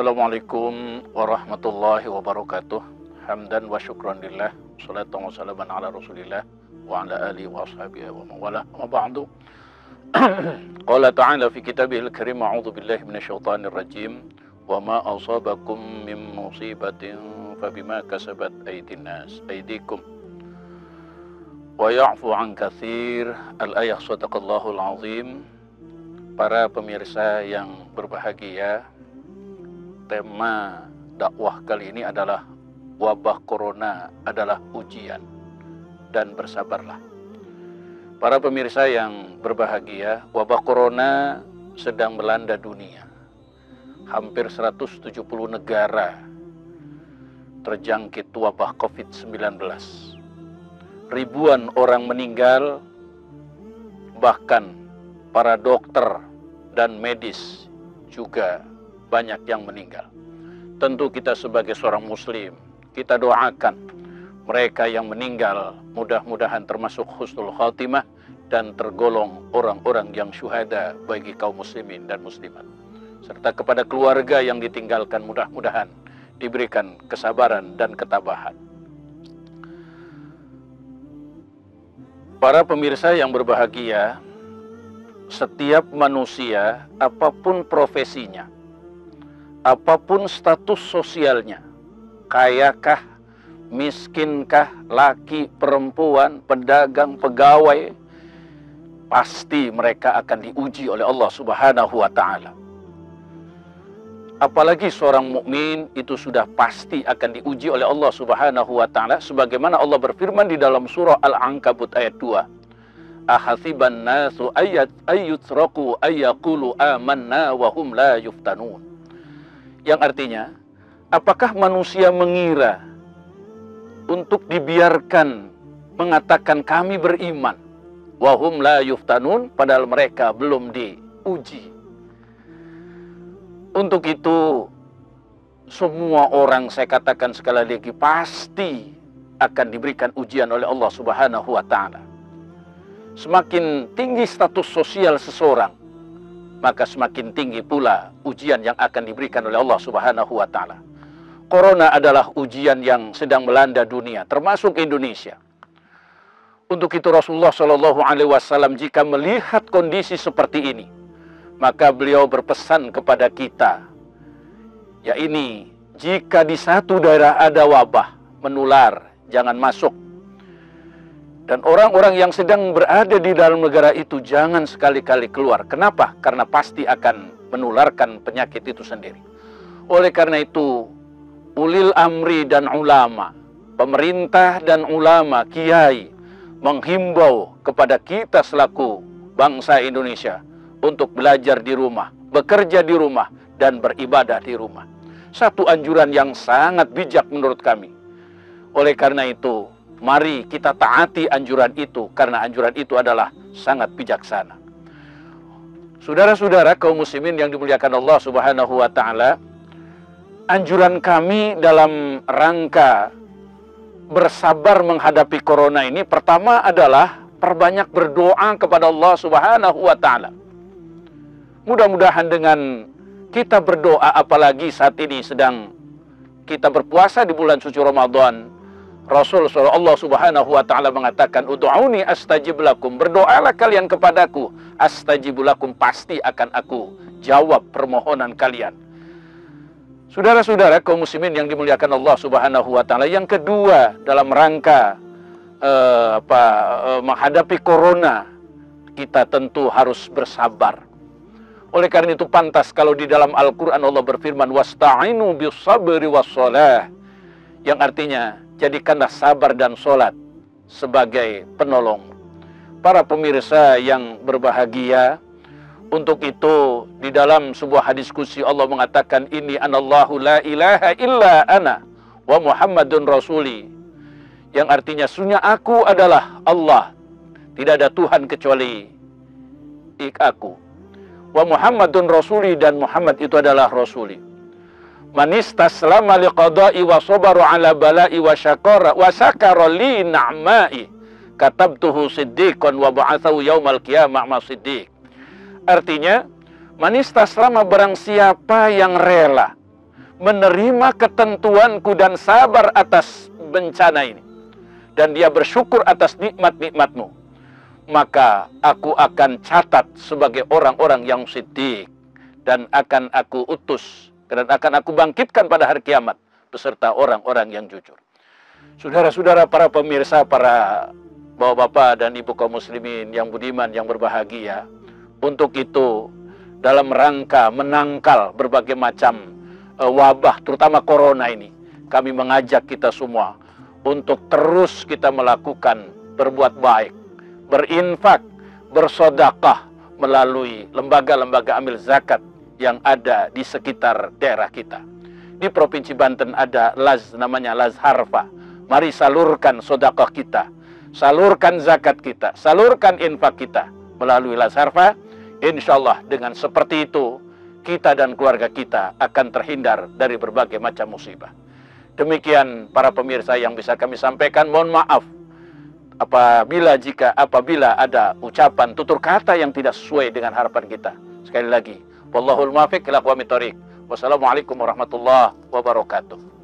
Assalamualaikum warahmatullahi wabarakatuh. Hamdan wa syukran lillah, salatan wa salaman ala rasulillah wa ala alihi wa ashabihi wa mawala, wa ba'du. Qala ta'ala fi kitabihil karim, a'udzu billahi minasyaitonir rajim, wa ma asabakum min musibatin fabima kasabat aydikum wa ya'fu an katsir. Al-ayah, sadaqallahul azim. Para pemirsa yang berbahagia, tema dakwah kali ini adalah wabah corona adalah ujian dan bersabarlah. Para pemirsa yang berbahagia, wabah corona sedang melanda dunia. Hampir 170 negara terjangkit wabah COVID-19. Ribuan orang meninggal, bahkan para dokter dan medis juga banyak yang meninggal. Tentu kita sebagai seorang muslim, kita doakan mereka yang meninggal mudah-mudahan termasuk husnul khatimah dan tergolong orang-orang yang syuhada bagi kaum muslimin dan muslimat. Serta kepada keluarga yang ditinggalkan mudah-mudahan diberikan kesabaran dan ketabahan. Para pemirsa yang berbahagia, setiap manusia, apapun profesinya, apapun status sosialnya, kayakah, miskinkah, laki, perempuan, pedagang, pegawai, pasti mereka akan diuji oleh Allah Subhanahu wa ta'ala. Apalagi seorang mukmin itu sudah pasti akan diuji oleh Allah Subhanahu wa ta'ala, sebagaimana Allah berfirman di dalam surah Al-Ankabut ayat 2. Ahasiban nasu ayyutraku ayyaqulu amanna wa hum la yuftanun. Yang artinya, apakah manusia mengira untuk dibiarkan mengatakan kami beriman, wa hum la yuftanun, padahal mereka belum diuji. Untuk itu, semua orang, saya katakan sekali lagi, pasti akan diberikan ujian oleh Allah Subhanahu wa ta'ala. Semakin tinggi status sosial seseorang, maka semakin tinggi pula ujian yang akan diberikan oleh Allah Subhanahu wa ta'ala. Corona adalah ujian yang sedang melanda dunia, termasuk Indonesia. Untuk itu Rasulullah SAW jika melihat kondisi seperti ini, maka beliau berpesan kepada kita, ya ini, jika di satu daerah ada wabah menular, jangan masuk. Dan orang-orang yang sedang berada di dalam negara itu jangan sekali-kali keluar. Kenapa? Karena pasti akan menularkan penyakit itu sendiri. Oleh karena itu, ulil amri dan ulama, pemerintah dan ulama, kiai, menghimbau kepada kita selaku bangsa Indonesia untuk belajar di rumah, bekerja di rumah, dan beribadah di rumah. Satu anjuran yang sangat bijak menurut kami. Oleh karena itu, mari kita taati anjuran itu, karena anjuran itu adalah sangat bijaksana. Saudara-saudara kaum muslimin yang dimuliakan Allah Subhanahu wa ta'ala, anjuran kami dalam rangka bersabar menghadapi corona ini, pertama adalah perbanyak berdoa kepada Allah Subhanahu wa ta'ala. Mudah-mudahan dengan kita berdoa, apalagi saat ini sedang kita berpuasa di bulan suci Ramadan, Rasulullah Allah Subhanahu wa ta'ala mengatakan, ud'uni astajib lakum, berdoalah kalian kepadaku, astajib lakum, pasti akan aku jawab permohonan kalian. Saudara-saudara kaum muslimin yang dimuliakan Allah Subhanahu wa ta'ala, yang kedua dalam rangka menghadapi corona, kita tentu harus bersabar. Oleh karena itu pantas kalau di dalam Al-Quran Allah berfirman, wasta'inu bis-sabri was-shalah, yang artinya jadikanlah sabar dan sholat sebagai penolong. Para pemirsa yang berbahagia, untuk itu di dalam sebuah hadis qudsi Allah mengatakan, ini anallahu la ilaha illa ana wa Muhammadun rasuli, yang artinya sesungguhnya aku adalah Allah, tidak ada Tuhan kecuali aku, wa Muhammadun rasuli, dan Muhammad itu adalah rasuli. Manistaslama liqada'i wa sabaru ala bala'i wa syakara wa sakara li na'ma'i katabtuhu siddiqan wa ba'athahu yaumal qiyamah ma siddiq. Artinya, manistaslama, barang siapa yang rela menerima ketentuanku dan sabar atas bencana ini, dan dia bersyukur atas nikmat-nikmatmu, maka aku akan catat sebagai orang-orang yang siddiq, dan akan aku utus dan akan aku bangkitkan pada hari kiamat beserta orang-orang yang jujur. Saudara-saudara, para pemirsa, para bapak-bapak dan ibu kaum muslimin yang budiman, yang berbahagia, untuk itu dalam rangka menangkal berbagai macam wabah, terutama corona ini, kami mengajak kita semua untuk terus kita melakukan berbuat baik, berinfak, bersedekah melalui lembaga-lembaga amil zakat yang ada di sekitar daerah kita. Di Provinsi Banten ada namanya Laz Harfa. Mari salurkan sedekah kita, salurkan zakat kita, salurkan infak kita melalui Laz Harfa. Insyaallah dengan seperti itu kita dan keluarga kita akan terhindar dari berbagai macam musibah. Demikian para pemirsa yang bisa kami sampaikan. Mohon maaf apabila ada ucapan tutur kata yang tidak sesuai dengan harapan kita. Sekali lagi, wallahul muwaffiq ila aqwamit thoriq. Wassalamualaikum warahmatullahi wabarakatuh.